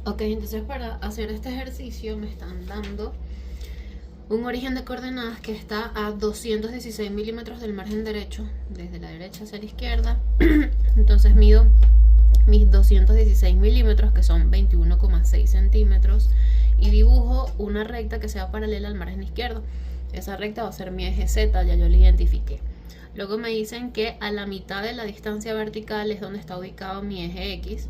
Ok, entonces para hacer este ejercicio me están dando un origen de coordenadas que está a 216 milímetros del margen derecho, desde la derecha hacia la izquierda. Entonces mido mis 216 milímetros, que son 21,6 centímetros, y dibujo una recta que sea paralela al margen izquierdo. Esa recta va a ser mi eje Z, ya yo la identifiqué. Luego me dicen que a la mitad de la distancia vertical es donde está ubicado mi eje X.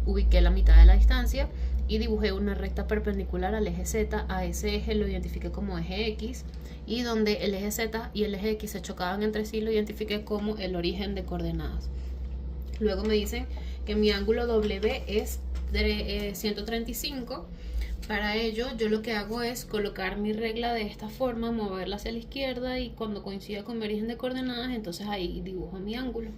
Ubiqué la mitad de la distancia y dibujé una recta perpendicular al eje Z. A ese eje lo identifiqué como eje X, y donde el eje Z y el eje X se chocaban entre sí lo identifiqué como el origen de coordenadas. Luego me dicen que mi ángulo W es de 135. Para ello yo lo que hago es colocar mi regla de esta forma, moverla hacia la izquierda, y cuando coincida con mi origen de coordenadas, entonces ahí dibujo mi ángulo.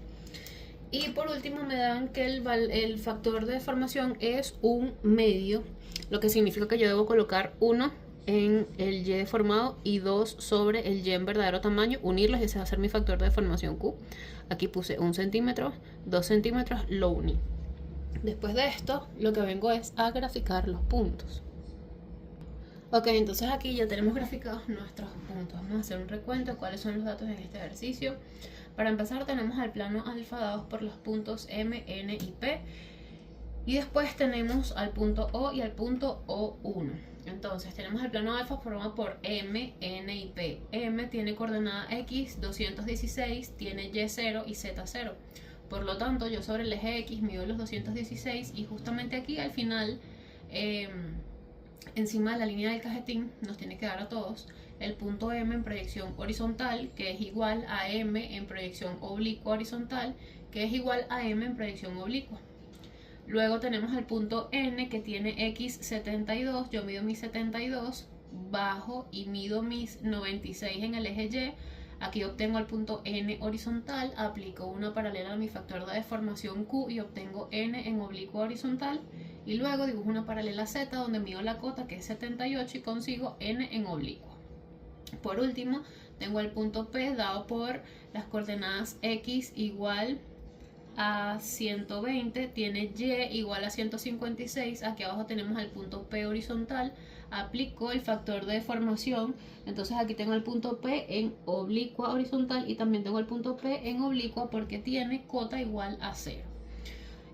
Y por último me dan que el factor de deformación es un medio, lo que significa que yo debo colocar 1 en el Y deformado y 2 sobre el Y en verdadero tamaño, unirlos, y ese va a ser mi factor de deformación Q. Aquí puse 1 centímetro, 2 centímetros, lo uní. Después de esto, lo que vengo es a graficar los puntos. Ok, entonces aquí ya tenemos graficados nuestros puntos. Vamos a hacer un recuento de cuáles son los datos en este ejercicio. Para empezar tenemos al plano alfa dados por los puntos M, N y P. Y después tenemos al punto O y al punto O1. Entonces tenemos el plano alfa formado por M, N y P. M tiene coordenada X 216, tiene Y0 y Z0. Por lo tanto, yo sobre el eje X mido los 216, y justamente aquí al final, encima de la línea del cajetín, nos tiene que dar a todos el punto M en proyección horizontal, que es igual a M en proyección oblicua horizontal, que es igual a M en proyección oblicua. Luego tenemos el punto N, que tiene X 72, yo mido mis 72, bajo y mido mis 96 en el eje Y. Aquí obtengo el punto N horizontal, aplico una paralela a mi factor de deformación Q y obtengo N en oblicua horizontal, y luego dibujo una paralela Z donde mido la cota, que es 78, y consigo N en oblicua. Por último, tengo el punto P dado por las coordenadas X igual a 120, tiene Y igual a 156. Aquí abajo tenemos el punto P horizontal, aplico el factor de deformación, entonces aquí tengo el punto P en oblicua horizontal y también tengo el punto P en oblicua porque tiene cota igual a 0.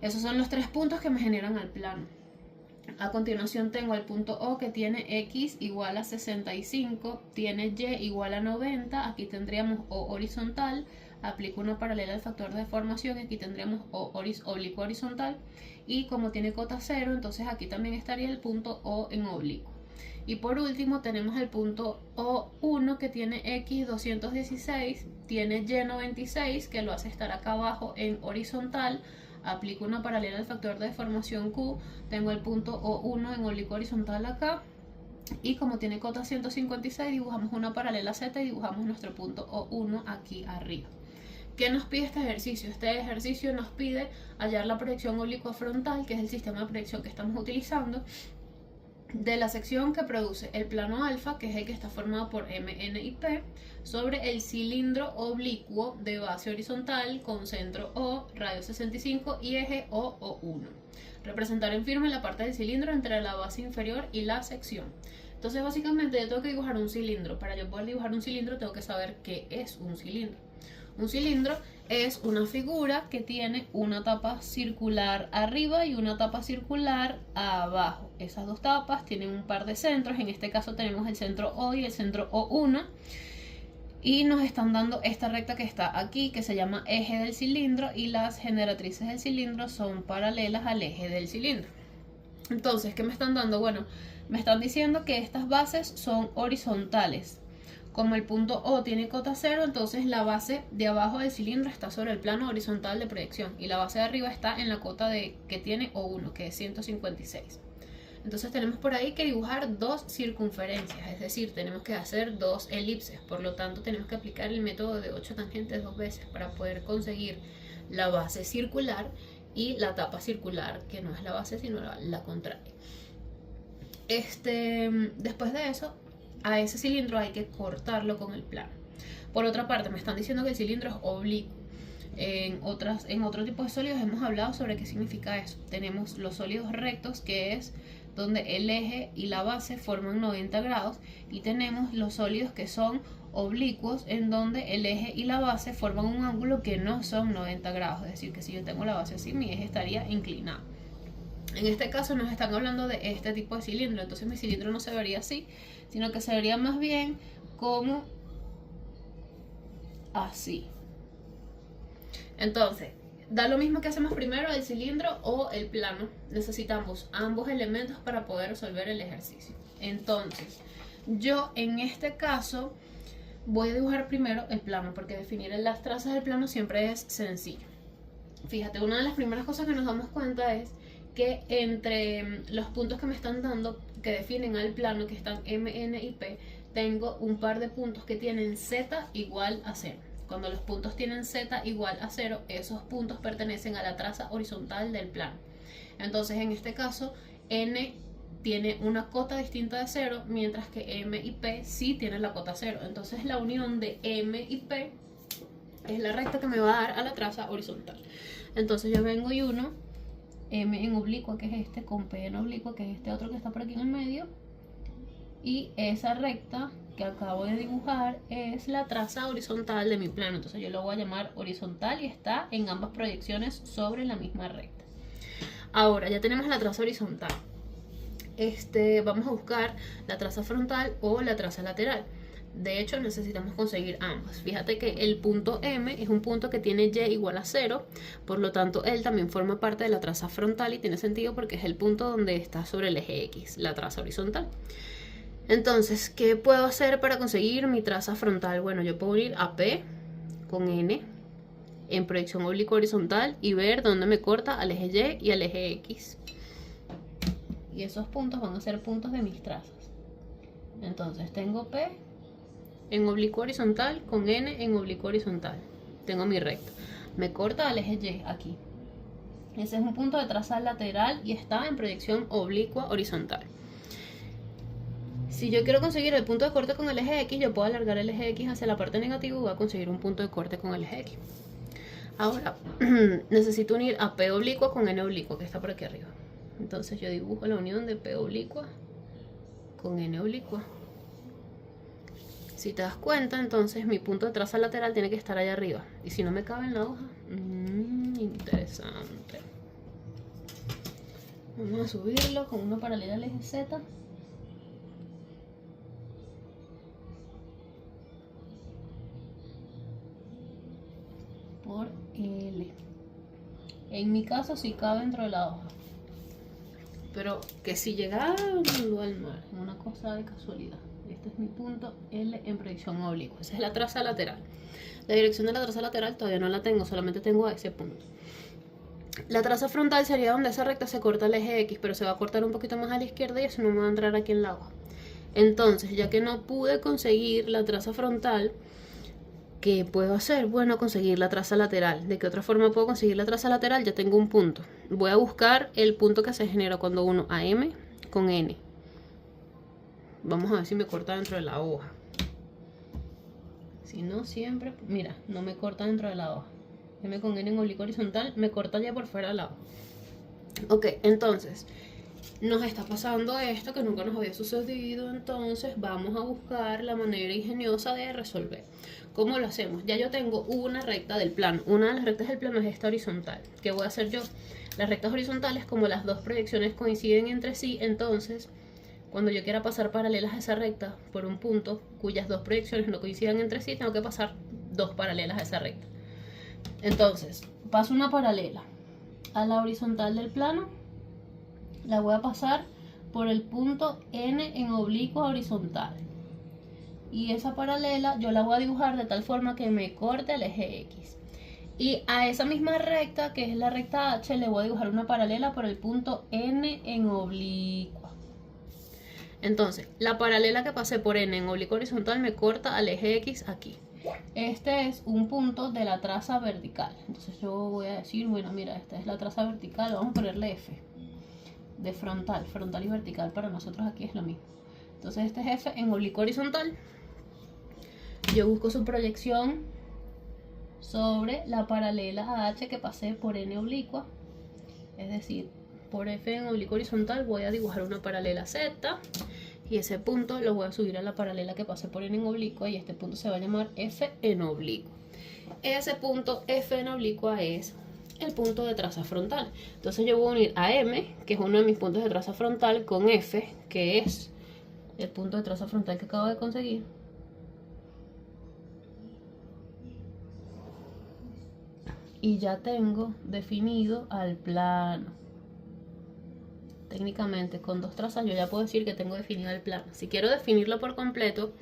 Esos son los tres puntos que me generan el plano. A continuación tengo el punto O, que tiene X igual a 65, tiene Y igual a 90, aquí tendríamos O horizontal, aplico una paralela al factor de deformación y aquí tendríamos O oblicua horizontal, y como tiene cota 0, entonces aquí también estaría el punto O en oblicuo. Y por último tenemos el punto O1, que tiene X 216, tiene Y 96, que lo hace estar acá abajo en horizontal, aplico una paralela al factor de deformación Q, tengo el punto O1 en oblicuo horizontal acá, y como tiene cota 156 dibujamos una paralela Z y dibujamos nuestro punto O1 aquí arriba. ¿Qué nos pide este ejercicio? Este ejercicio nos pide hallar la proyección oblicua frontal, que es el sistema de proyección que estamos utilizando, de la sección que produce el plano alfa, que es el que está formado por M, N y P, sobre el cilindro oblicuo de base horizontal con centro O, radio 65 y eje O1. Representar en firme la parte del cilindro entre la base inferior y la sección. Entonces básicamente yo tengo que dibujar un cilindro. Para yo poder dibujar un cilindro tengo que saber qué es un cilindro. Un cilindro es una figura que tiene una tapa circular arriba y una tapa circular abajo. Esas dos tapas tienen un par de centros, en este caso tenemos el centro O y el centro O1, y nos están dando esta recta que está aquí, que se llama eje del cilindro, y las generatrices del cilindro son paralelas al eje del cilindro. Entonces, ¿qué me están dando? Bueno, me están diciendo que estas bases son horizontales. Como el punto O tiene cota 0, entonces la base de abajo del cilindro está sobre el plano horizontal de proyección y la base de arriba está en la cota que tiene O1, que es 156. Entonces tenemos por ahí que dibujar dos circunferencias, es decir, tenemos que hacer dos elipses. Por lo tanto, tenemos que aplicar el método de 8 tangentes dos veces para poder conseguir la base circular y la tapa circular, que no es la base sino la contraria. Después de eso, a ese cilindro hay que cortarlo con el plano. Por otra parte, me están diciendo que el cilindro es oblicuo. En otro tipo de sólidos hemos hablado sobre qué significa eso. Tenemos los sólidos rectos, que es donde el eje y la base forman 90 grados, y tenemos los sólidos que son oblicuos, en donde el eje y la base forman un ángulo que no son 90 grados, es decir, que si yo tengo la base así, mi eje estaría inclinado. En este caso nos están hablando de este tipo de cilindro, entonces mi cilindro no se vería así, sino que se vería más bien como así. Entonces, da lo mismo que hacemos primero, el cilindro o el plano. Necesitamos ambos elementos para poder resolver el ejercicio. Entonces, yo en este caso voy a dibujar primero el plano, porque definir las trazas del plano siempre es sencillo. Fíjate, una de las primeras cosas que nos damos cuenta es que entre los puntos que me están dando, que definen al plano, que están M, N y P, tengo un par de puntos que tienen Z igual a 0. Cuando los puntos tienen Z igual a 0, esos puntos pertenecen a la traza horizontal del plano. Entonces, en este caso, N tiene una cota distinta de 0, mientras que M y P sí tienen la cota 0. Entonces, la unión de M y P es la recta que me va a dar a la traza horizontal. Entonces, yo vengo y uno M en oblicua, que es este, con P en oblicua, que es este otro que está por aquí en el medio, y esa recta que acabo de dibujar es la traza horizontal de mi plano. Entonces yo lo voy a llamar horizontal y está en ambas proyecciones sobre la misma recta. Ahora ya tenemos la traza horizontal. Vamos a buscar la traza frontal o la traza lateral. De hecho, necesitamos conseguir ambas. Fíjate que el punto M es un punto que tiene Y igual a 0, por lo tanto él también forma parte de la traza frontal y tiene sentido porque es el punto donde está sobre el eje X, la traza horizontal. Entonces, ¿qué puedo hacer para conseguir mi traza frontal? Bueno, yo puedo unir a P con N en proyección oblicua horizontal y ver dónde me corta al eje Y y al eje X. Y esos puntos van a ser puntos de mis trazas. Entonces, tengo P en oblicuo horizontal con N en oblicuo horizontal. Tengo mi recta. Me corta al eje Y aquí. Ese es un punto de traza lateral y está en proyección oblicua horizontal. Si yo quiero conseguir el punto de corte con el eje X, yo puedo alargar el eje X hacia la parte negativa y voy a conseguir un punto de corte con el eje X. Ahora, necesito unir a P oblicua con N oblicua, que está por aquí arriba. Entonces yo dibujo la unión de P oblicua con N oblicua. Si te das cuenta, entonces mi punto de traza lateral tiene que estar allá arriba. Y si no me cabe en la hoja, interesante. Vamos a subirlo con uno paralelo al eje Z. Por L. En mi caso sí cabe dentro de la hoja, pero que si llegando al mar, es una cosa de casualidad. Este es mi punto L en proyección oblicua. Esa es la traza lateral. La dirección de la traza lateral todavía no la tengo, solamente tengo a ese punto. La traza frontal sería donde esa recta se corta el eje X, pero se va a cortar un poquito más a la izquierda y eso no me va a entrar aquí en la hoja. Entonces, ya que no pude conseguir la traza frontal, ¿qué puedo hacer? Bueno, conseguir la traza lateral. ¿De qué otra forma puedo conseguir la traza lateral? Ya tengo un punto. Voy a buscar el punto que se genera cuando uno a M con N. Vamos a ver si me corta dentro de la hoja. Si no, siempre... Mira, no me corta dentro de la hoja. M con N en oblicuo horizontal me corta ya por fuera de la hoja. Ok, entonces nos está pasando esto que nunca nos había sucedido. Entonces vamos a buscar la manera ingeniosa de resolver. ¿Cómo lo hacemos? Ya yo tengo una recta del plano. Una de las rectas del plano es esta horizontal. ¿Qué voy a hacer yo? Las rectas horizontales, como las dos proyecciones coinciden entre sí, entonces cuando yo quiera pasar paralelas a esa recta por un punto cuyas dos proyecciones no coincidan entre sí, tengo que pasar dos paralelas a esa recta. Entonces, paso una paralela a la horizontal del plano, la voy a pasar por el punto N en oblicuo horizontal. Y esa paralela yo la voy a dibujar de tal forma que me corte el eje X. Y a esa misma recta, que es la recta H, le voy a dibujar una paralela por el punto N en oblicua. Entonces, la paralela que pasé por N en oblicuo horizontal me corta al eje X aquí. Este es un punto de la traza vertical. Entonces yo voy a decir, bueno, mira, esta es la traza vertical, vamos a ponerle F. De frontal, frontal y vertical para nosotros aquí es lo mismo. Entonces este es F en oblicuo horizontal. Yo busco su proyección sobre la paralela a H que pasé por N oblicua, es decir, por F en oblicuo horizontal voy a dibujar una paralela Z y ese punto lo voy a subir a la paralela que pasé por N en oblicua y este punto se va a llamar F en oblicuo. Ese punto F en oblicua es el punto de traza frontal. Entonces yo voy a unir a M, que es uno de mis puntos de traza frontal, con F, que es el punto de traza frontal que acabo de conseguir. Y ya tengo definido al plano. Técnicamente con dos trazas yo ya puedo decir que tengo definido el plano. Si quiero definirlo por completo,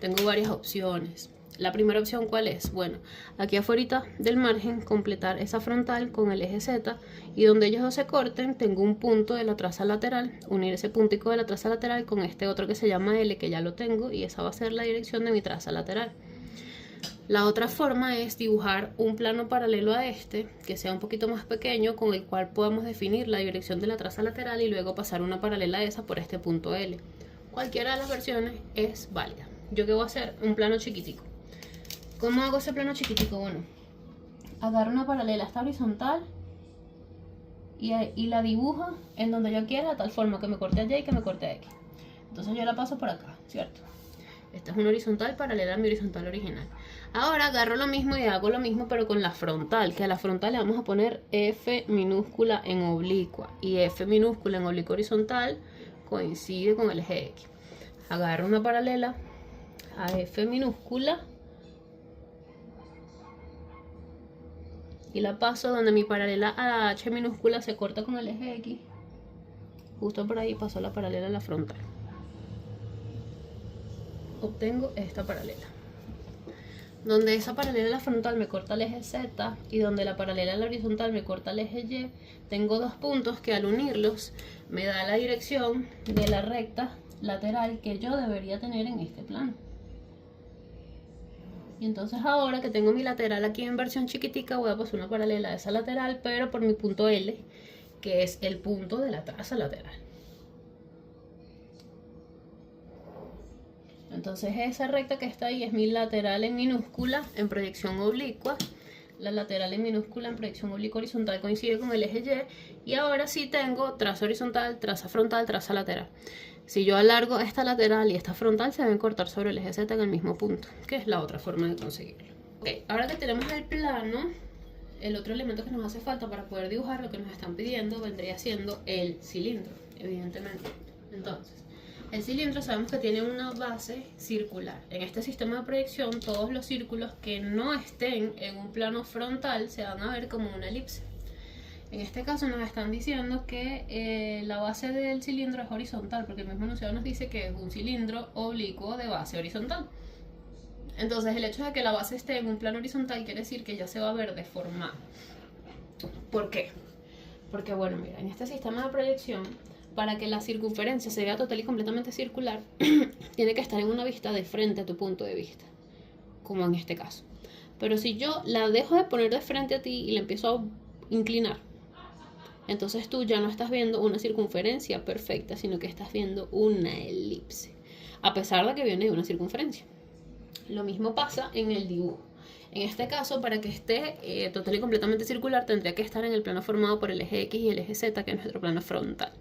tengo varias opciones. La primera opción, ¿cuál es? Bueno, aquí afuera del margen, completar esa frontal con el eje Z y donde ellos dos se corten, tengo un punto de la traza lateral, unir ese puntico de la traza lateral con este otro que se llama L, que ya lo tengo, y esa va a ser la dirección de mi traza lateral. La otra forma es dibujar un plano paralelo a este, que sea un poquito más pequeño, con el cual podamos definir la dirección de la traza lateral y luego pasar una paralela a esa por este punto L. Cualquiera de las versiones es válida. Yo que voy a hacer un plano chiquitico. ¿Cómo hago ese plano chiquitico? Bueno, agarro una paralela a esta horizontal y la dibujo en donde yo quiera, de tal forma que me corte a Y y que me corte a X. Entonces yo la paso por acá, ¿cierto? Esta es una horizontal paralela a mi horizontal original. Ahora agarro lo mismo y hago lo mismo pero con la frontal, que a la frontal le vamos a poner F minúscula en oblicua. Y F minúscula en oblicua horizontal coincide con el eje X. Agarro una paralela a F minúscula y la paso donde mi paralela a H minúscula se corta con el eje X. Justo por ahí paso la paralela a la frontal. Obtengo esta paralela. Donde esa paralela a la frontal me corta el eje Z y donde la paralela a la horizontal me corta el eje Y, tengo dos puntos que al unirlos me da la dirección de la recta lateral que yo debería tener en este plano. Y entonces ahora que tengo mi lateral aquí en versión chiquitica, voy a pasar una paralela a esa lateral, pero por mi punto L, que es el punto de la traza lateral. Entonces esa recta que está ahí es mi lateral en minúscula en proyección oblicua. La lateral en minúscula en proyección oblicua horizontal coincide con el eje Y. Y ahora sí tengo traza horizontal, traza frontal, traza lateral. Si yo alargo esta lateral y esta frontal, se deben cortar sobre el eje Z en el mismo punto, que es la otra forma de conseguirlo. Ok, ahora que tenemos el plano, el otro elemento que nos hace falta para poder dibujar lo que nos están pidiendo vendría siendo el cilindro, evidentemente. Entonces, el cilindro sabemos que tiene una base circular. En este sistema de proyección, todos los círculos que no estén en un plano frontal se van a ver como una elipse. En este caso nos están diciendo que la base del cilindro es horizontal, porque el mismo enunciado nos dice que es un cilindro oblicuo de base horizontal. Entonces el hecho de que la base esté en un plano horizontal quiere decir que ya se va a ver deformado. ¿Por qué? Porque bueno, mira, en este sistema de proyección, para que la circunferencia se vea total y completamente circular, tiene que estar en una vista de frente a tu punto de vista, como en este caso. Pero si yo la dejo de poner de frente a ti y la empiezo a inclinar, entonces tú ya no estás viendo una circunferencia perfecta, sino que estás viendo una elipse, a pesar de que viene de una circunferencia. Lo mismo pasa en el dibujo. En este caso, para que esté total y completamente circular, tendría que estar en el plano formado por el eje X y el eje Z, que es nuestro plano frontal.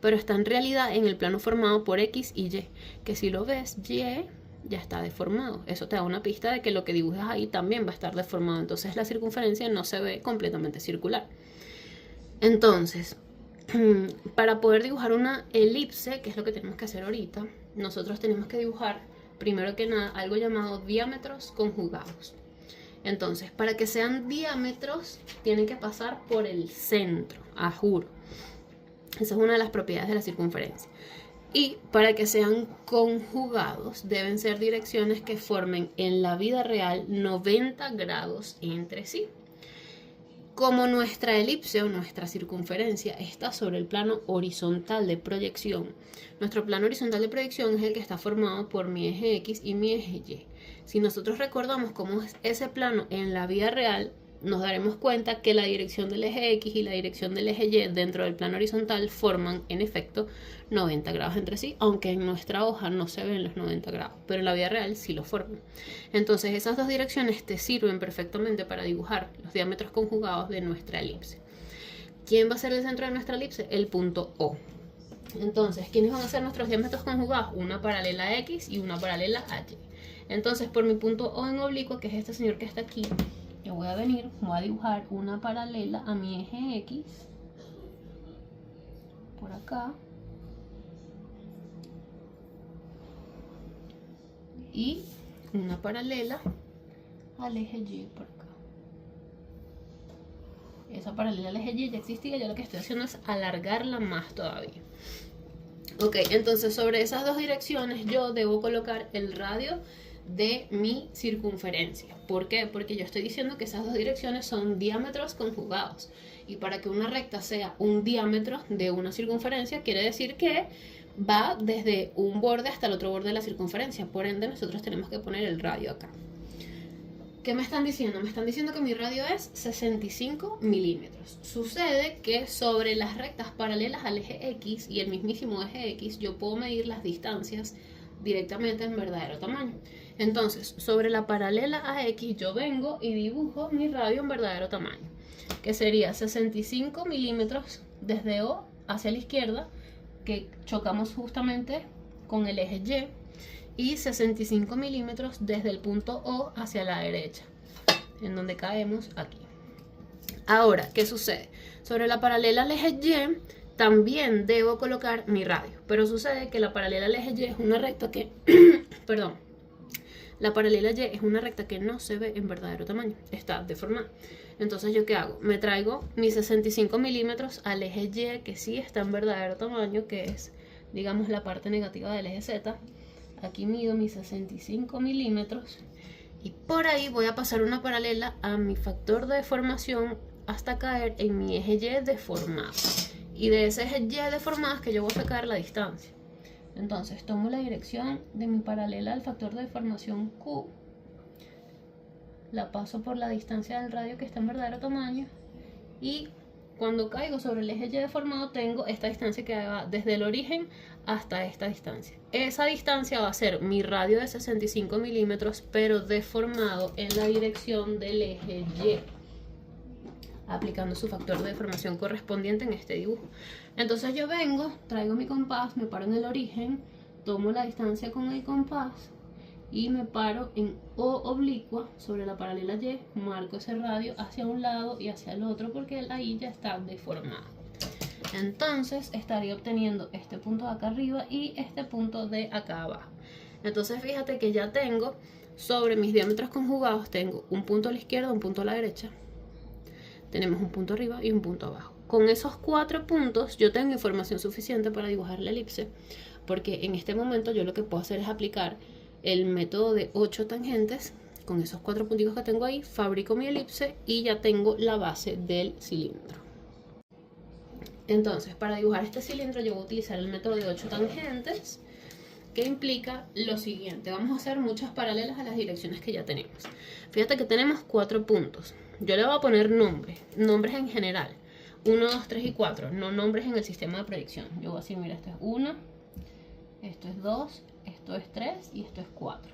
Pero está en realidad en el plano formado por X y Y, que si lo ves, Y ya está deformado. Eso te da una pista de que lo que dibujas ahí también va a estar deformado. Entonces la circunferencia no se ve completamente circular. Entonces, para poder dibujar una elipse, que es lo que tenemos que hacer ahorita, nosotros tenemos que dibujar, primero que nada, algo llamado diámetros conjugados. Entonces, para que sean diámetros, tienen que pasar por el centro, a juro. Esa es una de las propiedades de la circunferencia. Y para que sean conjugados, deben ser direcciones que formen en la vida real 90 grados entre sí. Como nuestra elipse o nuestra circunferencia está sobre el plano horizontal de proyección, nuestro plano horizontal de proyección es el que está formado por mi eje X y mi eje Y. Si nosotros recordamos cómo es ese plano en la vida real, nos daremos cuenta que la dirección del eje X y la dirección del eje Y dentro del plano horizontal forman en efecto 90 grados entre sí, aunque en nuestra hoja no se ven los 90 grados, pero en la vida real sí lo forman. Entonces esas dos direcciones te sirven perfectamente para dibujar los diámetros conjugados de nuestra elipse. ¿Quién va a ser el centro de nuestra elipse? El punto O. Entonces, ¿quiénes van a ser nuestros diámetros conjugados? Una paralela a X y una paralela a Y. Entonces, por mi punto O en oblicuo, que es este señor que está aquí, yo voy a dibujar una paralela a mi eje X, por acá, y una paralela al eje Y por acá. Esa paralela al eje Y ya existía, yo lo que estoy haciendo es alargarla más todavía. Ok, entonces sobre esas dos direcciones yo debo colocar el radio de mi circunferencia. ¿Por qué? Porque yo estoy diciendo que esas dos direcciones son diámetros conjugados. Y para que una recta sea un diámetro de una circunferencia, quiere decir que va desde un borde hasta el otro borde de la circunferencia. Por ende, nosotros tenemos que poner el radio acá. ¿Qué me están diciendo? Me están diciendo que mi radio es 65 milímetros. Sucede que sobre las rectas paralelas al eje X y el mismísimo eje X, yo puedo medir las distancias directamente en verdadero tamaño. Entonces, sobre la paralela a X, yo vengo y dibujo mi radio en verdadero tamaño, que sería 65 milímetros desde O hacia la izquierda, que chocamos justamente con el eje Y, 65 milímetros desde el punto O hacia la derecha, en donde caemos aquí. Ahora, ¿qué sucede? Sobre la paralela al eje Y también debo colocar mi radio, pero sucede que la paralela al eje Y es una recta que perdón, la paralela Y es una recta que no se ve en verdadero tamaño, está deformada. Entonces, ¿yo qué hago? Me traigo mis 65 milímetros al eje Y, que sí está en verdadero tamaño, que es, digamos, la parte negativa del eje Z. Aquí mido mis 65 milímetros y por ahí voy a pasar una paralela a mi factor de deformación hasta caer en mi eje Y deformado. Y de ese eje Y deformado es que yo voy a sacar la distancia. Entonces tomo la dirección de mi paralela al factor de deformación Q, la paso por la distancia del radio que está en verdadero tamaño, y cuando caigo sobre el eje Y deformado tengo esta distancia que va desde el origen hasta esta distancia. Esa distancia va a ser mi radio de 65 milímetros, pero deformado en la dirección del eje Y, aplicando su factor de deformación correspondiente en este dibujo. Entonces yo vengo, traigo mi compás, me paro en el origen, tomo la distancia con el compás y me paro en O oblicua sobre la paralela Y, marco ese radio hacia un lado y hacia el otro porque ahí ya está deformado. Entonces estaría obteniendo este punto de acá arriba y este punto de acá abajo. Entonces fíjate que ya tengo sobre mis diámetros conjugados, tengo un punto a la izquierda, un punto a la derecha, tenemos un punto arriba y un punto abajo. Con esos 4 puntos yo tengo información suficiente para dibujar la elipse, porque en este momento yo lo que puedo hacer es aplicar el método de 8 tangentes. Con esos 4 puntitos que tengo ahí, fabrico mi elipse y ya tengo la base del cilindro. Entonces, para dibujar este cilindro yo voy a utilizar el método de 8 tangentes, que implica lo siguiente. Vamos a hacer muchas paralelas a las direcciones que ya tenemos. Fíjate que tenemos 4 puntos. Yo le voy a poner nombres en general. 1, 2, 3 y 4, no nombres en el sistema de proyección. Yo voy a decir, mira, esto es 1, esto es 2, esto es 3 y esto es 4.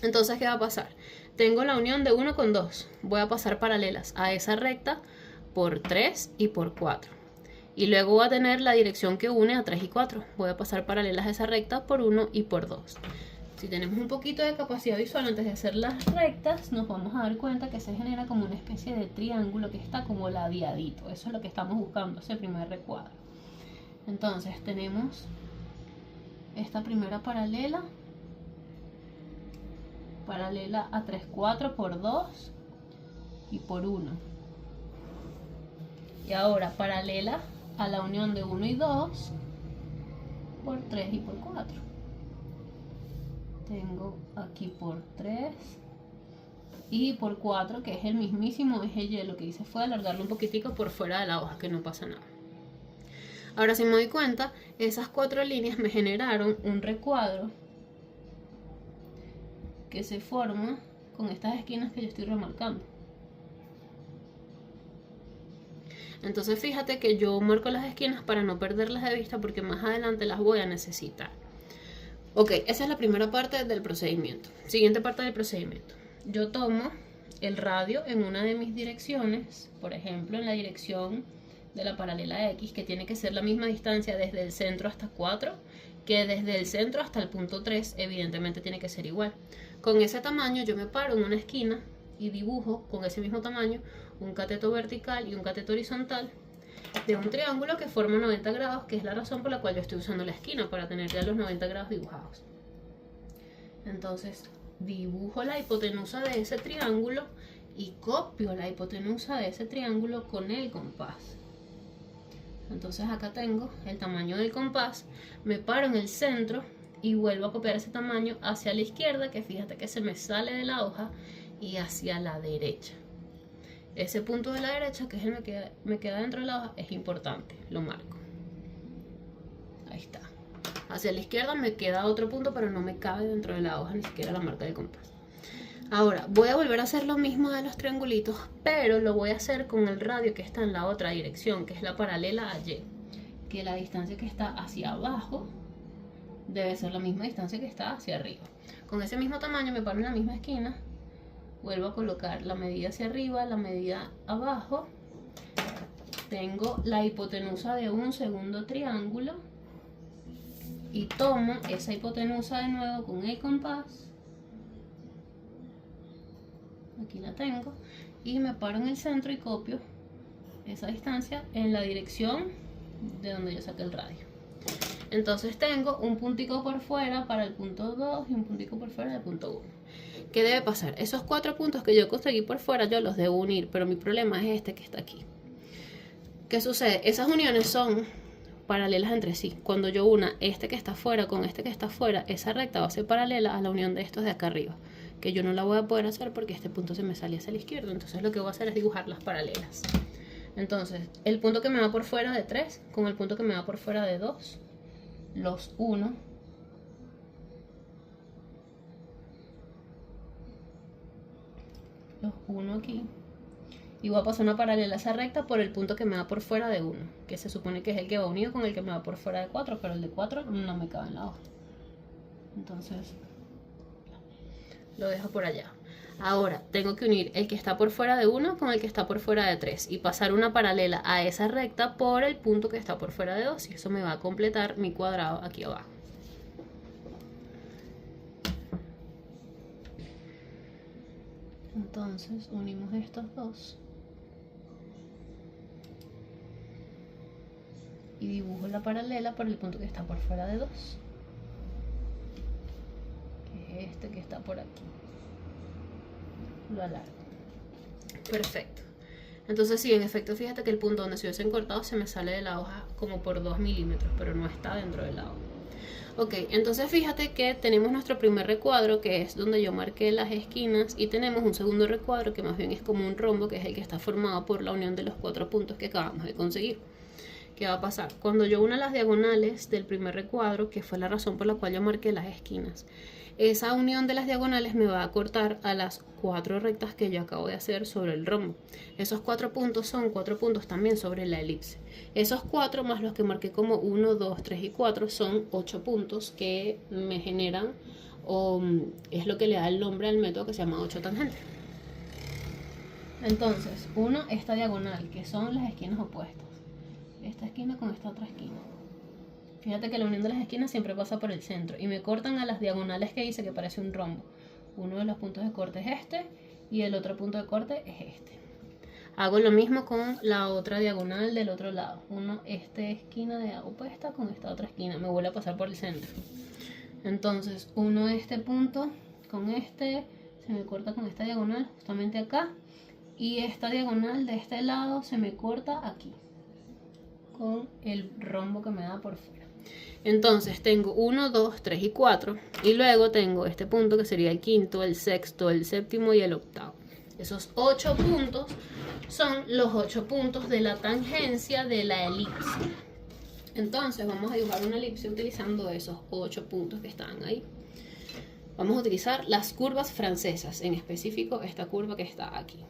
Entonces, ¿qué va a pasar? Tengo la unión de 1 con 2. Voy a pasar paralelas a esa recta por 3 y por 4. Y luego voy a tener la dirección que une a 3 y 4. Voy a pasar paralelas a esa recta por 1 y por 2. Si tenemos un poquito de capacidad visual antes de hacer las rectas, nos vamos a dar cuenta que se genera como una especie de triángulo que está como ladeadito. Eso es lo que estamos buscando, ese primer recuadro. Entonces tenemos esta primera paralela a 3, 4 por 2 y por 1. Y ahora paralela a la unión de 1 y 2 por 3 y por 4. Tengo aquí por 3 y por 4, que es el mismísimo eje Y. Lo que hice fue alargarlo un poquitico por fuera de la hoja, que no pasa nada. Ahora, si me doy cuenta, esas 4 líneas me generaron un recuadro que se forma con estas esquinas que yo estoy remarcando. Entonces fíjate que yo marco las esquinas para no perderlas de vista porque más adelante las voy a necesitar. Ok, esa es la primera parte del procedimiento. Siguiente parte del procedimiento. Yo tomo el radio en una de mis direcciones, por ejemplo en la dirección de la paralela X, que tiene que ser la misma distancia desde el centro hasta 4, que desde el centro hasta el punto 3, evidentemente tiene que ser igual. Con ese tamaño yo me paro en una esquina y dibujo con ese mismo tamaño un cateto vertical y un cateto horizontal de un triángulo que forma 90 grados, que es la razón por la cual yo estoy usando la esquina, para tener ya los 90 grados dibujados. Entonces dibujo la hipotenusa de ese triángulo y copio la hipotenusa de ese triángulo con el compás. Entonces acá tengo el tamaño del compás, me paro en el centro y vuelvo a copiar ese tamaño hacia la izquierda, que fíjate que se me sale de la hoja, y hacia la derecha. Ese punto de la derecha, que es el que me queda dentro de la hoja, es importante, lo marco. Ahí está. Hacia la izquierda me queda otro punto, pero no me cabe dentro de la hoja ni siquiera la marca del compás. Ahora voy a volver a hacer lo mismo de los triangulitos, pero lo voy a hacer con el radio que está en la otra dirección, que es la paralela a Y, que la distancia que está hacia abajo debe ser la misma distancia que está hacia arriba. Con ese mismo tamaño me paro en la misma esquina, vuelvo a colocar la medida hacia arriba, la medida abajo, tengo la hipotenusa de un segundo triángulo y tomo esa hipotenusa de nuevo con el compás. Aquí la tengo y me paro en el centro y copio esa distancia en la dirección de donde yo saqué el radio. Entonces tengo un puntico por fuera para el punto 2 y un puntico por fuera del punto 1. ¿Qué debe pasar? Esos 4 puntos que yo conseguí por fuera yo los debo unir, pero mi problema es este que está aquí. ¿Qué sucede? Esas uniones son paralelas entre sí. Cuando yo una este que está afuera con este que está afuera, esa recta va a ser paralela a la unión de estos de acá arriba, que yo no la voy a poder hacer porque este punto se me sale hacia la izquierda. Entonces lo que voy a hacer es dibujar las paralelas. Entonces el punto que me va por fuera de 3 con el punto que me va por fuera de 2 los uno. Los uno aquí. Y voy a pasar una paralela a esa recta por el punto que me va por fuera de 1, que se supone que es el que va unido con el que me va por fuera de 4, pero el de 4 no me cabe en la hoja. Entonces lo dejo por allá. Ahora tengo que unir el que está por fuera de 1 con el que está por fuera de 3 y pasar una paralela a esa recta por el punto que está por fuera de 2, y eso me va a completar mi cuadrado aquí abajo. Entonces unimos estos dos y dibujo la paralela por el punto que está por fuera de 2, que es este que está por aquí. Lo alargo. Perfecto. Entonces sí, en efecto, fíjate que el punto donde se hubiesen cortado se me sale de la hoja como por 2 milímetros, pero no está dentro de la hoja. Ok, entonces fíjate que tenemos nuestro primer recuadro, que es donde yo marqué las esquinas, y tenemos un segundo recuadro que más bien es como un rombo, que es el que está formado por la unión de los 4 puntos que acabamos de conseguir. ¿Qué va a pasar? Cuando yo una las diagonales del primer recuadro, que fue la razón por la cual yo marqué las esquinas, esa unión de las diagonales me va a cortar a las 4 rectas que yo acabo de hacer sobre el rombo. Esos 4 puntos son 4 puntos también sobre la elipse. Esos 4 más los que marqué como 1, 2, 3 y 4 son 8 puntos que me generan, o es lo que le da el nombre al método que se llama 8 tangentes. Entonces, esta diagonal, que son las esquinas opuestas. Esta esquina con esta otra esquina. Fíjate que la unión de las esquinas siempre pasa por el centro y me cortan a las diagonales que hice, que parece un rombo. Uno de los puntos de corte es este y el otro punto de corte es este. Hago lo mismo con la otra diagonal del otro lado. Esta esquina de opuesta con esta otra esquina. Me vuelve a pasar por el centro. Entonces, este punto con este se me corta con esta diagonal justamente acá. Y esta diagonal de este lado se me corta aquí, con el rombo que me da por fuera. Entonces tengo 1, 2, 3 y 4. Y luego tengo este punto que sería el quinto, el sexto, el séptimo y el octavo. Esos 8 puntos son los 8 puntos de la tangencia de la elipse. Entonces vamos a dibujar una elipse utilizando esos 8 puntos que están ahí. Vamos a utilizar las curvas francesas, en específico esta curva que está aquí.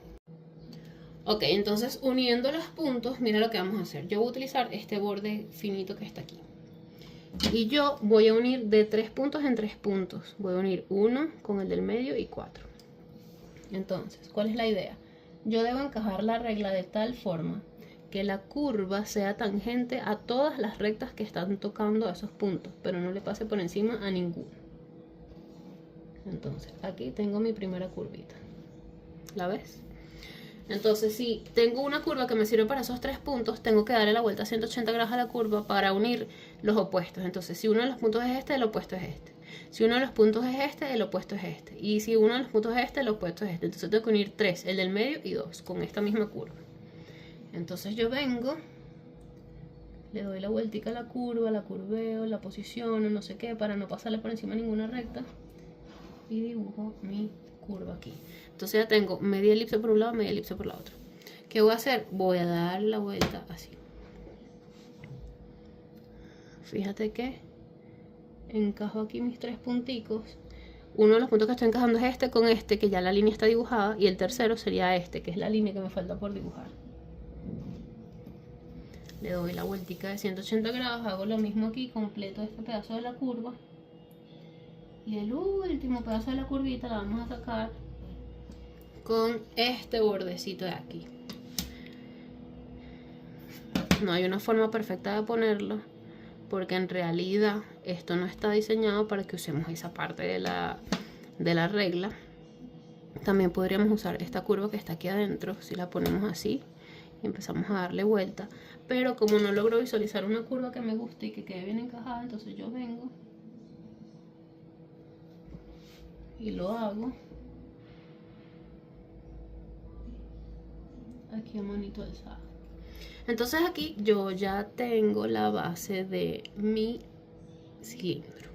Ok, entonces uniendo los puntos, mira lo que vamos a hacer. Yo voy a utilizar este borde finito que está aquí. Y yo voy a unir de 3 puntos en 3 puntos. Voy a unir 1 con el del medio y 4. Entonces, ¿cuál es la idea? Yo debo encajar la regla de tal forma que la curva sea tangente a todas las rectas que están tocando a esos puntos, pero no le pase por encima a ninguno. Entonces, aquí tengo mi primera curvita. ¿La ves? Entonces, si tengo una curva que me sirve para esos 3 puntos, tengo que darle la vuelta a 180 grados a la curva para unir los opuestos. Entonces, si uno de los puntos es este, el opuesto es este. Si uno de los puntos es este, el opuesto es este. Y si uno de los puntos es este, el opuesto es este. Entonces tengo que unir 3, el del medio y 2, con esta misma curva. Entonces yo vengo, le doy la vueltica a la curva, la curveo, la posiciono, no sé qué, para no pasarle por encima ninguna recta. Y dibujo mi curva aquí. Entonces ya tengo media elipse por un lado, media elipse por la otra. ¿Qué voy a hacer? Voy a dar la vuelta así. Fíjate que encajo aquí mis 3 punticos. Uno de los puntos que estoy encajando es este con este, que ya la línea está dibujada, y el tercero sería este, que es la línea que me falta por dibujar. Le doy la vueltica de 180 grados, hago lo mismo aquí, completo este pedazo de la curva. Y el último pedazo de la curvita la vamos a sacar con este bordecito de aquí. No hay una forma perfecta de ponerlo, porque en realidad esto no está diseñado para que usemos esa parte de la regla. También podríamos usar esta curva que está aquí adentro, si la ponemos así y empezamos a darle vuelta. Pero como no logro visualizar una curva que me guste y que quede bien encajada, entonces yo vengo y lo hago aquí a manito alzada. Entonces aquí yo ya tengo la base de mi cilindro.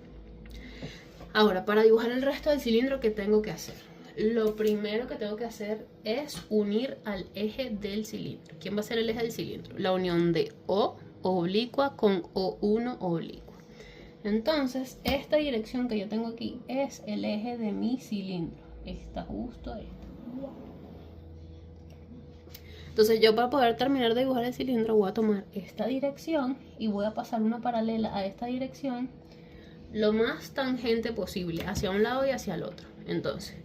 Ahora, para dibujar el resto del cilindro, ¿qué tengo que hacer? Lo primero que tengo que hacer es unir al eje del cilindro. ¿Quién va a ser el eje del cilindro? La unión de O oblicua con O1 oblicua. Entonces, esta dirección que yo tengo aquí es el eje de mi cilindro. Está justo ahí. Entonces yo, para poder terminar de dibujar el cilindro, voy a tomar esta dirección y voy a pasar una paralela a esta dirección lo más tangente posible, hacia un lado y hacia el otro. Entonces,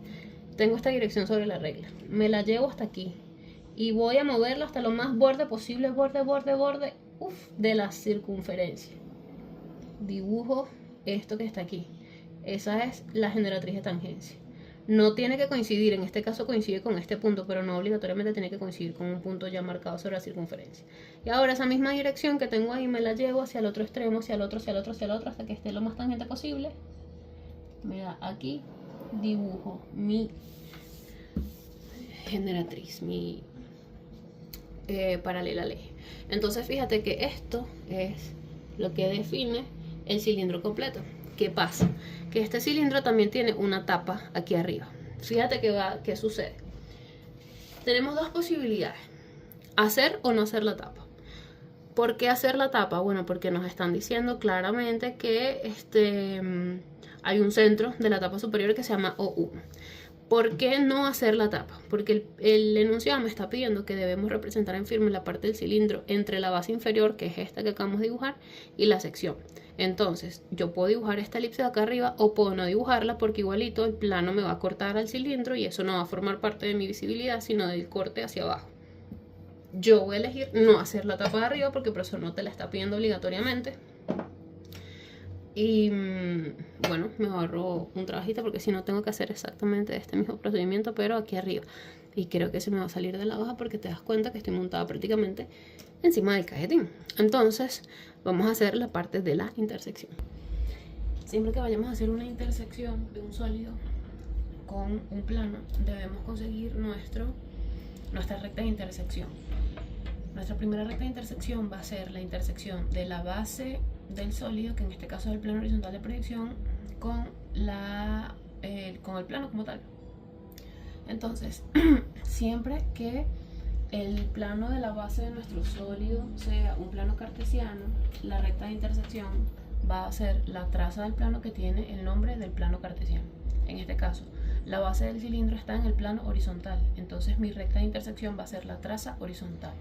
tengo esta dirección sobre la regla, me la llevo hasta aquí y voy a moverla hasta lo más borde posible, borde, de la circunferencia. Dibujo esto que está aquí. Esa es la generatriz de tangencia. No tiene que coincidir, en este caso coincide con este punto, pero no obligatoriamente tiene que coincidir con un punto ya marcado sobre la circunferencia. Y ahora esa misma dirección que tengo ahí me la llevo hacia el otro extremo, hacia el otro, hasta que esté lo más tangente posible. Mira, aquí dibujo mi generatriz, mi paralela al eje. Entonces fíjate que esto es lo que define el cilindro completo. ¿Qué pasa? Que este cilindro también tiene una tapa aquí arriba. Fíjate qué sucede. Tenemos dos posibilidades: hacer o no hacer la tapa. ¿Por qué hacer la tapa? Bueno, porque nos están diciendo claramente que hay un centro de la tapa superior que se llama O1. ¿Por qué no hacer la tapa? Porque el enunciado me está pidiendo que debemos representar en firme la parte del cilindro entre la base inferior, que es esta que acabamos de dibujar, y la sección. Entonces, yo puedo dibujar esta elipse de acá arriba o puedo no dibujarla, porque igualito el plano me va a cortar al cilindro y eso no va a formar parte de mi visibilidad, sino del corte hacia abajo. Yo voy a elegir no hacer la tapa de arriba porque el profesor no te la está pidiendo obligatoriamente. Y bueno, me ahorro un trabajito porque si no tengo que hacer exactamente este mismo procedimiento, pero aquí arriba. Y creo que se me va a salir de la hoja porque te das cuenta que estoy montada prácticamente encima del cajetín. Entonces vamos a hacer la parte de la intersección. Siempre que vayamos a hacer una intersección de un sólido con un plano, debemos conseguir nuestra recta de intersección. Nuestra primera recta de intersección va a ser la intersección de la base del sólido, que en este caso es el plano horizontal de proyección, con el plano como tal. Entonces, siempre que el plano de la base de nuestro sólido sea un plano cartesiano, la recta de intersección va a ser la traza del plano que tiene el nombre del plano cartesiano. En este caso, La base del cilindro está en el plano horizontal, entonces mi recta de intersección va a ser la traza horizontal.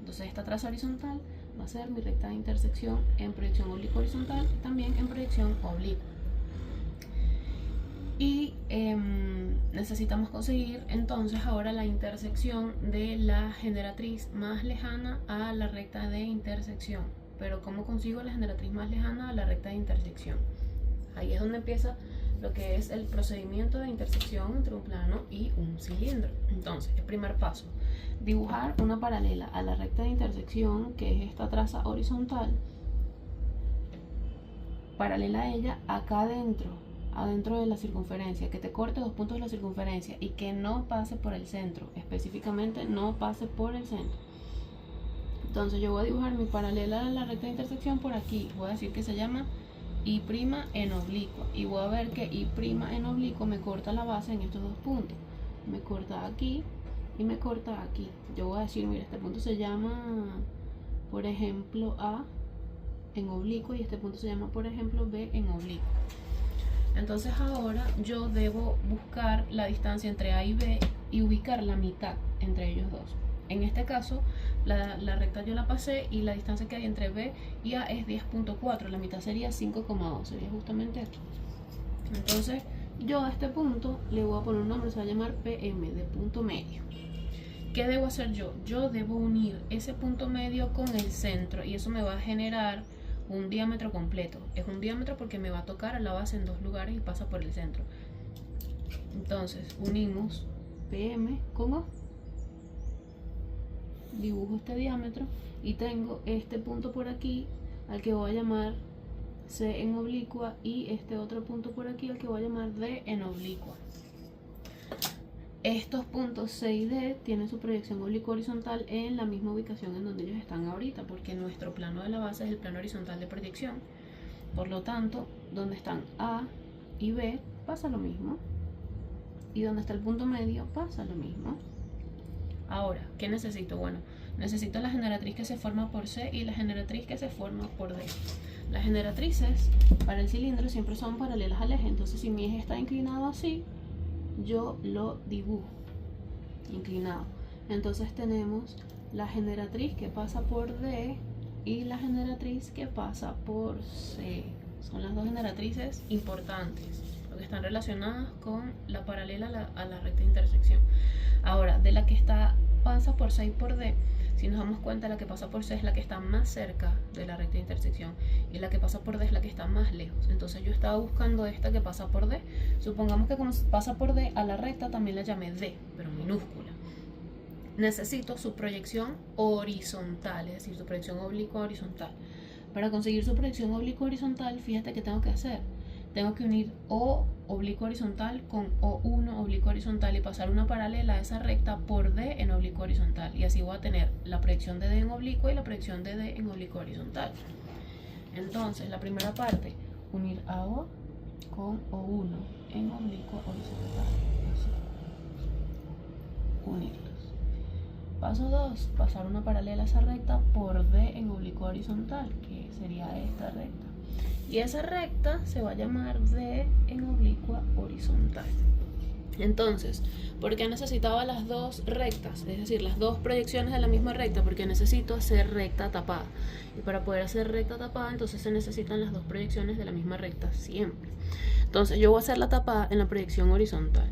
Entonces esta traza horizontal va a ser mi recta de intersección en proyección oblicua horizontal y también en proyección oblicua. Y necesitamos conseguir entonces ahora la intersección de la generatriz más lejana a la recta de intersección. Pero ¿cómo consigo la generatriz más lejana a la recta de intersección? Ahí es donde empieza lo que es el procedimiento de intersección entre un plano y un cilindro. Entonces, el primer paso, dibujar una paralela a la recta de intersección, que es esta traza horizontal, paralela a ella acá adentro de la circunferencia, que te corte 2 puntos de la circunferencia y que no pase por el centro, específicamente no pase por el centro. Entonces yo voy a dibujar mi paralela a la recta de intersección por aquí, voy a decir que se llama I' en oblicua, y voy a ver que I' en oblicuo me corta la base en estos 2 puntos, me corta aquí y me corta aquí. Yo voy a decir, mira, este punto se llama, por ejemplo, A en oblicuo y este punto se llama, por ejemplo, B en oblicuo. Entonces ahora yo debo buscar la distancia entre A y B y ubicar la mitad entre ellos dos. En este caso, la recta yo la pasé y la distancia que hay entre B y A es 10.4, la mitad sería 5,2, sería justamente aquí. Entonces yo a este punto le voy a poner un nombre, se va a llamar PM, de punto medio. ¿Qué debo hacer yo? Yo debo unir ese punto medio con el centro y eso me va a generar un diámetro completo. Es un diámetro porque me va a tocar a la base en 2 lugares y pasa por el centro. Entonces unimos PM con O, dibujo este diámetro y tengo este punto por aquí al que voy a llamar C en oblicua y este otro punto por aquí al que voy a llamar D en oblicua. Estos puntos C y D tienen su proyección oblicua horizontal en la misma ubicación en donde ellos están ahorita, porque nuestro plano de la base es el plano horizontal de proyección. Por lo tanto, donde están A y B pasa lo mismo, y donde está el punto medio pasa lo mismo. Ahora, ¿qué necesito? Bueno, necesito la generatriz que se forma por C y la generatriz que se forma por D. Las generatrices para el cilindro siempre son paralelas al eje, entonces si mi eje está inclinado así, yo lo dibujo inclinado. Entonces tenemos la generatriz que pasa por D y la generatriz que pasa por C. Son las dos generatrices importantes, porque están relacionadas con la paralela a la recta de intersección. Ahora, de la que pasa por C y por D, si nos damos cuenta, la que pasa por C es la que está más cerca de la recta de intersección y la que pasa por D es la que está más lejos. Entonces yo estaba buscando esta que pasa por D. Supongamos que como pasa por D a la recta también la llamé D, pero minúscula. Necesito su proyección horizontal, es decir, su proyección oblicua horizontal. Para conseguir su proyección oblicua horizontal, fíjate que tengo que hacer. Tengo que unir O oblicuo horizontal con O1 oblicuo horizontal y pasar una paralela a esa recta por D en oblicuo horizontal. Y así voy a tener la proyección de D en oblicuo y la proyección de D en oblicuo horizontal. Entonces, la primera parte, unir a O con O1 en oblicuo horizontal. Así. Unirlos. Paso 2, pasar una paralela a esa recta por D en oblicuo horizontal, que sería esta recta. Y esa recta se va a llamar D en oblicua horizontal. Entonces, ¿por qué necesitaba las dos rectas? Es decir, las dos proyecciones de la misma recta, porque necesito hacer recta tapada. Y para poder hacer recta tapada, entonces se necesitan las dos proyecciones de la misma recta siempre. Entonces, yo voy a hacer la tapada en la proyección horizontal.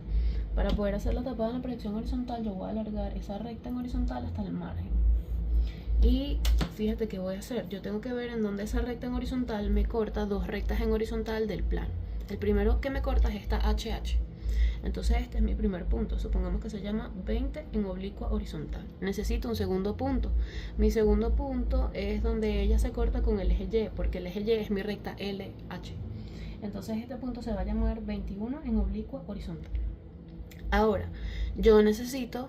Para poder hacer la tapada en la proyección horizontal, yo voy a alargar esa recta en horizontal hasta el margen. Y fíjate qué voy a hacer. Yo tengo que ver en dónde esa recta en horizontal me corta dos rectas en horizontal del plano. El primero que me corta es esta HH. Entonces este es mi primer punto. Supongamos que se llama 20 en oblicua horizontal. Necesito un segundo punto. Mi segundo punto es donde ella se corta con el eje Y, porque el eje Y es mi recta LH. Entonces este punto se va a llamar 21 en oblicua horizontal. Ahora, yo necesito...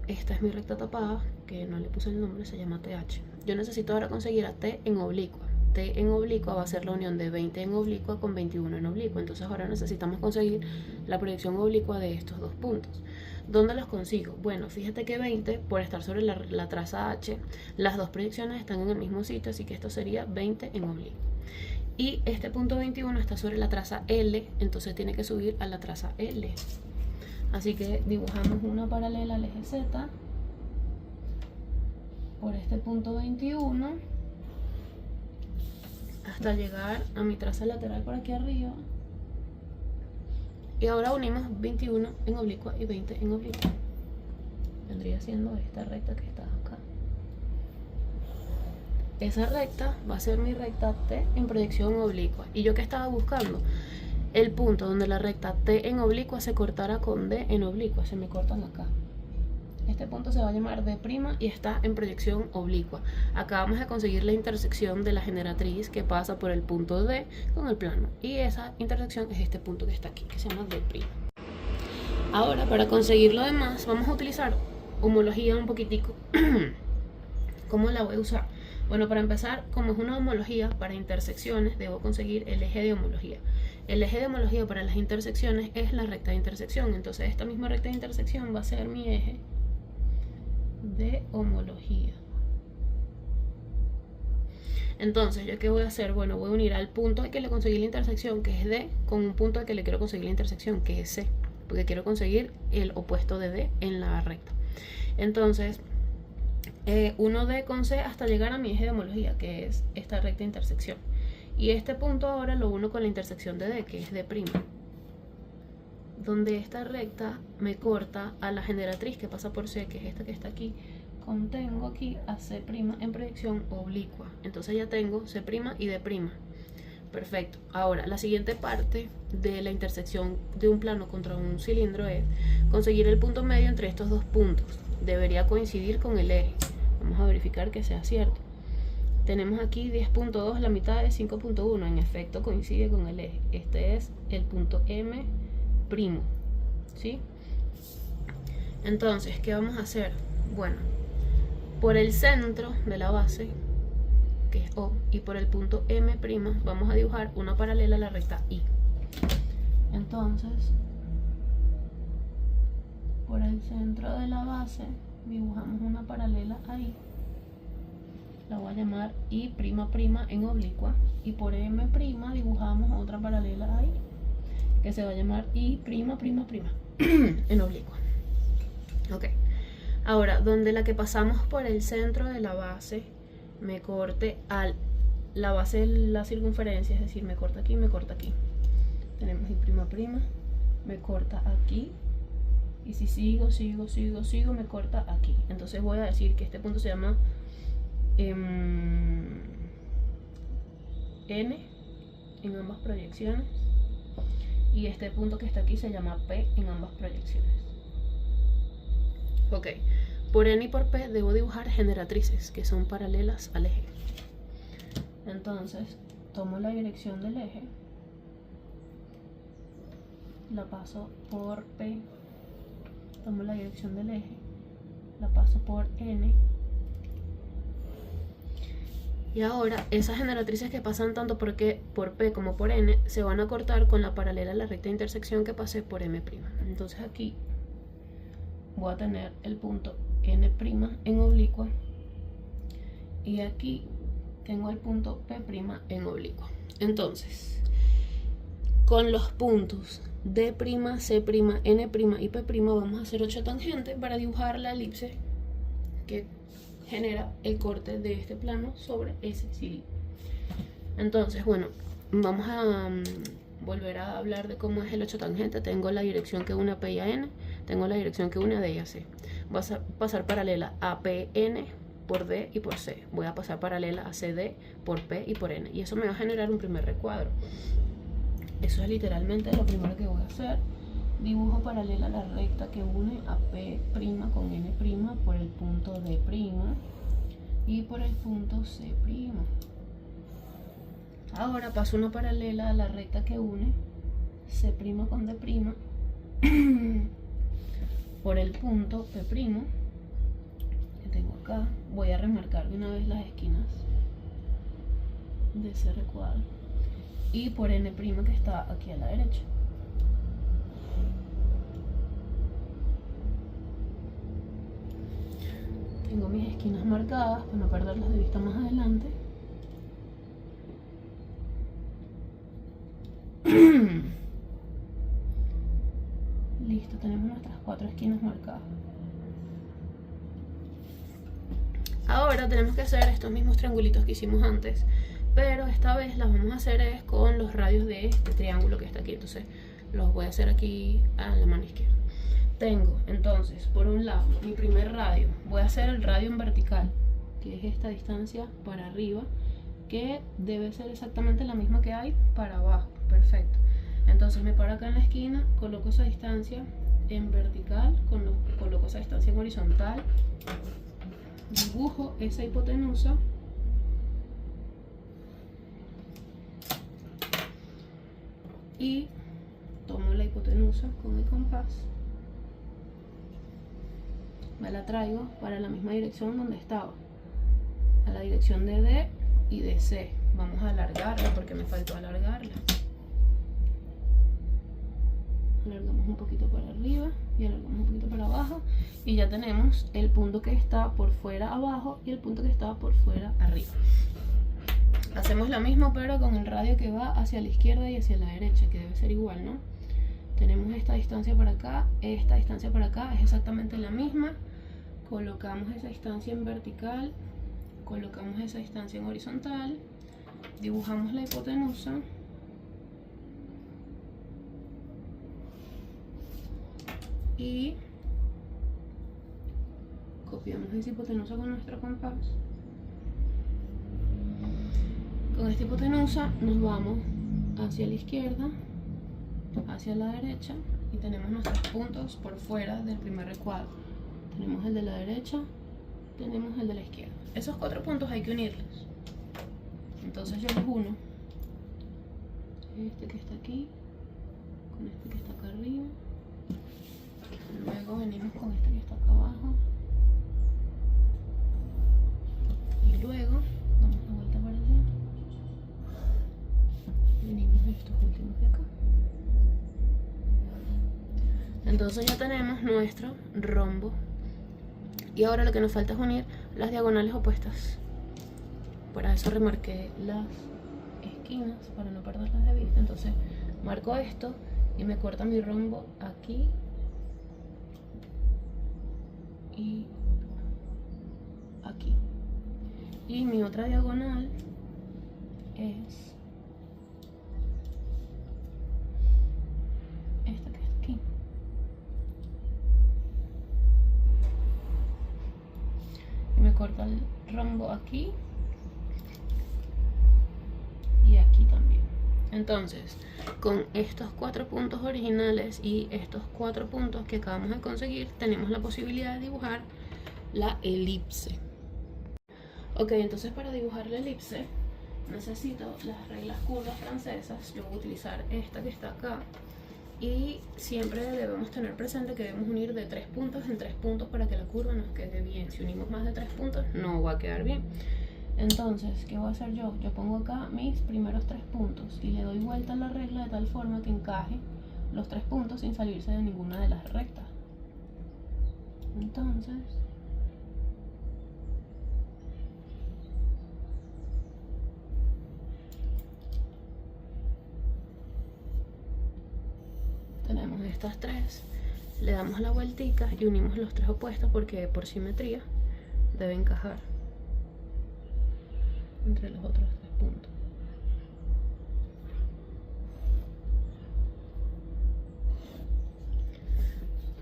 Esta es mi recta tapada, que no le puse el nombre, se llama TH. Yo necesito ahora conseguir a T en oblicua. T en oblicua va a ser la unión de 20 en oblicua con 21 en oblicua. Entonces ahora necesitamos conseguir la proyección oblicua de estos dos puntos. ¿Dónde los consigo? Bueno, fíjate que 20, por estar sobre la traza H, las dos proyecciones están en el mismo sitio, así que esto sería 20 en oblicua. Y este punto 21 está sobre la traza L, entonces tiene que subir a la traza L. Así que dibujamos una paralela al eje Z por este punto 21 hasta llegar a mi traza lateral por aquí arriba. Y ahora unimos 21 en oblicua y 20 en oblicua. Vendría siendo esta recta que está acá. Esa recta va a ser mi recta T en proyección oblicua. ¿Y yo qué estaba buscando? El punto donde la recta T en oblicua se cortara con D en oblicua. Se me cortan acá. Este punto se va a llamar D' y está en proyección oblicua. Acá vamos a conseguir la intersección de la generatriz que pasa por el punto D con el plano. Y esa intersección es este punto que está aquí, que se llama D'. Ahora, para conseguir lo demás, vamos a utilizar homología un poquitico. ¿Cómo la voy a usar? Bueno, para empezar, como es una homología para intersecciones, debo conseguir el eje de homología. El eje de homología para las intersecciones es la recta de intersección. Entonces esta misma recta de intersección va a ser mi eje de homología. Entonces, ¿yo qué voy a hacer? Bueno, voy a unir al punto al que le conseguí la intersección, que es D, con un punto al que le quiero conseguir la intersección, que es C, porque quiero conseguir el opuesto de D en la recta. Entonces, uno D con C hasta llegar a mi eje de homología, que es esta recta de intersección. Y este punto ahora lo uno con la intersección de D, que es D', donde esta recta me corta a la generatriz que pasa por C, que es esta que está aquí. Contengo aquí a C' en proyección oblicua. Entonces ya tengo C' y D'. Perfecto. Ahora, la siguiente parte de la intersección de un plano contra un cilindro es conseguir el punto medio entre estos dos puntos. Debería coincidir con el eje. Vamos a verificar que sea cierto. Tenemos aquí 10.2, la mitad de 5.1. En efecto, coincide con el eje. Este es el punto M'. ¿Sí? Entonces, ¿qué vamos a hacer? Bueno, por el centro de la base, que es O, y por el punto M', vamos a dibujar una paralela a la recta I. Entonces, por el centro de la base, dibujamos una paralela ahí. La voy a llamar I' en oblicua. Y por M' dibujamos otra paralela ahí, que se va a llamar I', en oblicua. Ok. Ahora, donde la que pasamos por el centro de la base me corte a la base de la circunferencia, es decir, me corta aquí, me corta aquí. Tenemos I', me corta aquí. Y si sigo, me corta aquí. Entonces voy a decir que este punto se llama N en ambas proyecciones. Y este punto que está aquí se llama P en ambas proyecciones. Ok, por N y por P debo dibujar generatrices que son paralelas al eje. Entonces, tomo la dirección del eje, la paso por P, tomo la dirección del eje, la paso por N. Y ahora, esas generatrices que pasan tanto por P como por N se van a cortar con la paralela a la recta de intersección que pasé por M'. Entonces aquí voy a tener el punto N' en oblicua y aquí tengo el punto P' en oblicua. Entonces, con los puntos D', C', N' y P' vamos a hacer 8 tangentes para dibujar la elipse que genera el corte de este plano sobre ese cilindro. Entonces, bueno, vamos a volver a hablar de cómo es el 8 tangente. Tengo la dirección que une a P y a N, tengo la dirección que une a D y a C. Voy a pasar paralela a PN por D y por C. Voy a pasar paralela a CD por P y por N. Y eso me va a generar un primer recuadro. Eso es literalmente lo primero que voy a hacer. Dibujo paralela a la recta que une a P' con N' por el punto D' y por el punto C'. Ahora paso una paralela a la recta que une C' con D' por el punto P' que tengo acá. Voy a remarcar de una vez las esquinas de ese recuadro. Y por N' que está aquí a la derecha. Tengo mis esquinas marcadas para no perderlas de vista más adelante. Listo, tenemos nuestras 4 esquinas marcadas. Ahora tenemos que hacer estos mismos triangulitos que hicimos antes, pero esta vez las vamos a hacer es con los radios de este triángulo que está aquí. Entonces los voy a hacer aquí a la mano izquierda. Tengo entonces por un lado mi primer radio, voy a hacer el radio en vertical, que es esta distancia para arriba, que debe ser exactamente la misma que hay para abajo. Perfecto. Entonces me paro acá en la esquina, coloco esa distancia en vertical, coloco esa distancia en horizontal, dibujo esa hipotenusa y tomo la hipotenusa con el compás, me la traigo para la misma dirección donde estaba, a la dirección de D y de C. Vamos a alargarla porque me faltó alargarla. Alargamos un poquito para arriba y alargamos un poquito para abajo, y ya tenemos el punto que está por fuera abajo y el punto que está por fuera arriba. Hacemos lo mismo pero con el radio que va hacia la izquierda y hacia la derecha, que debe ser igual, ¿no? Tenemos esta distancia para acá, esta distancia para acá es exactamente la misma. Colocamos esa distancia en vertical, colocamos esa distancia en horizontal, dibujamos la hipotenusa y copiamos esa hipotenusa con nuestro compás. Con esta hipotenusa nos vamos hacia la izquierda, hacia la derecha, y tenemos nuestros puntos por fuera del primer recuadro. Tenemos el de la derecha, tenemos el de la izquierda. Esos 4 puntos hay que unirlos. Entonces yo los uno. Este que está aquí con este que está acá arriba. Luego venimos con este que está acá abajo. Y luego damos la vuelta para allá. Venimos estos últimos de acá. Entonces ya tenemos nuestro rombo. Y ahora lo que nos falta es unir las diagonales opuestas. Para eso remarqué las esquinas para no perderlas de vista. Entonces marco esto y me corta mi rombo aquí y aquí. Y mi otra diagonal es esta que está aquí. Y me corta el rombo aquí y aquí también. Entonces, con estos 4 puntos originales y estos 4 puntos que acabamos de conseguir, tenemos la posibilidad de dibujar la elipse. Ok, entonces para dibujar la elipse necesito las reglas curvas francesas. Yo voy a utilizar esta que está acá, y siempre debemos tener presente que debemos unir de 3 puntos en 3 puntos para que la curva nos quede bien. Si unimos más de 3 puntos no va a quedar bien. Entonces, ¿qué voy a hacer yo? Yo pongo acá mis primeros 3 puntos y le doy vuelta a la regla de tal forma que encaje los 3 puntos sin salirse de ninguna de las rectas. Entonces tenemos estas 3, le damos la vueltica y unimos los 3 opuestos porque por simetría debe encajar entre los otros 3 puntos.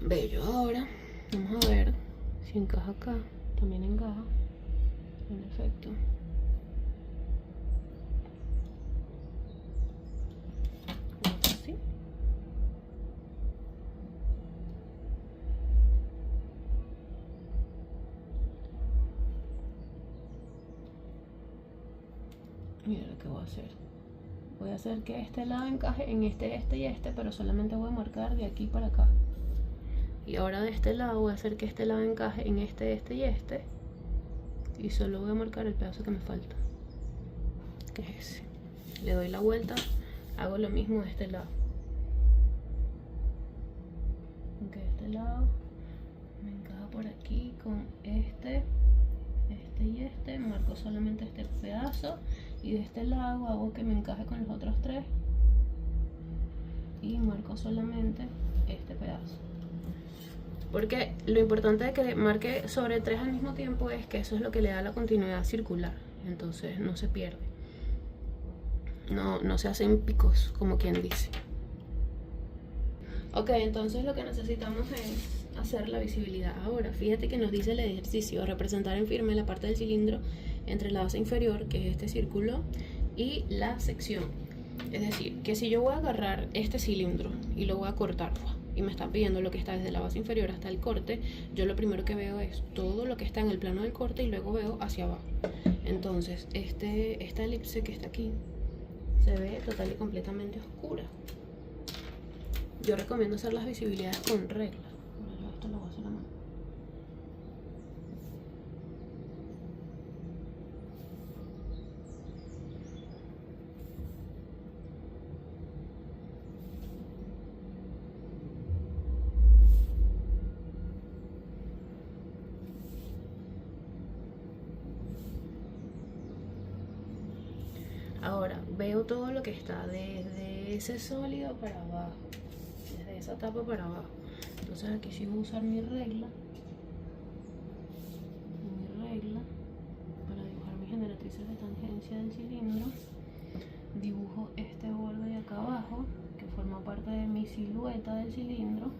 Bello. Ahora vamos a ver si encaja acá. También encaja, en efecto. Así. Mira lo que voy a hacer. Voy a hacer que este lado encaje en este y este, pero solamente voy a marcar de aquí para acá. Y ahora de este lado voy a hacer que este lado encaje en este y este. Y solo voy a marcar el pedazo que me falta, que es ese. Le doy la vuelta, hago lo mismo de este lado. Aunque este lado me encaja por aquí con este y este. Marco solamente este pedazo. Y de este lado hago que me encaje con los otros 3. Y marco solamente este pedazo. Porque lo importante de que marque sobre 3 al mismo tiempo es que eso es lo que le da la continuidad circular. Entonces no se pierde. No se hacen picos, como quien dice. Ok, entonces lo que necesitamos es hacer la visibilidad. Ahora, fíjate que nos dice el ejercicio, representar en firme la parte del cilindro entre la base inferior, que es este círculo, y la sección. Es decir, que si yo voy a agarrar este cilindro y lo voy a cortar, y me están pidiendo lo que está desde la base inferior hasta el corte, yo lo primero que veo es todo lo que está en el plano del corte y luego veo hacia abajo. Entonces, esta elipse que está aquí se ve total y completamente oscura. Yo recomiendo hacer las visibilidades con regla. Yo esto lo voy a hacer a mano. Ahora, veo todo lo que está desde ese sólido para abajo, desde esa tapa para abajo. Entonces aquí sí voy a usar mi regla para dibujar mis generatrices de tangencia del cilindro. Dibujo este borde de acá abajo, que forma parte de mi silueta del cilindro.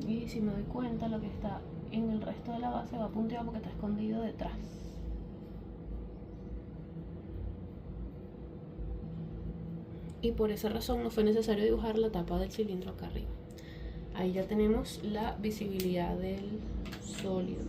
Y si me doy cuenta, lo que está en el resto de la base va punteado porque está escondido detrás. Y por esa razón no fue necesario dibujar la tapa del cilindro acá arriba. Ahí ya tenemos la visibilidad del sólido.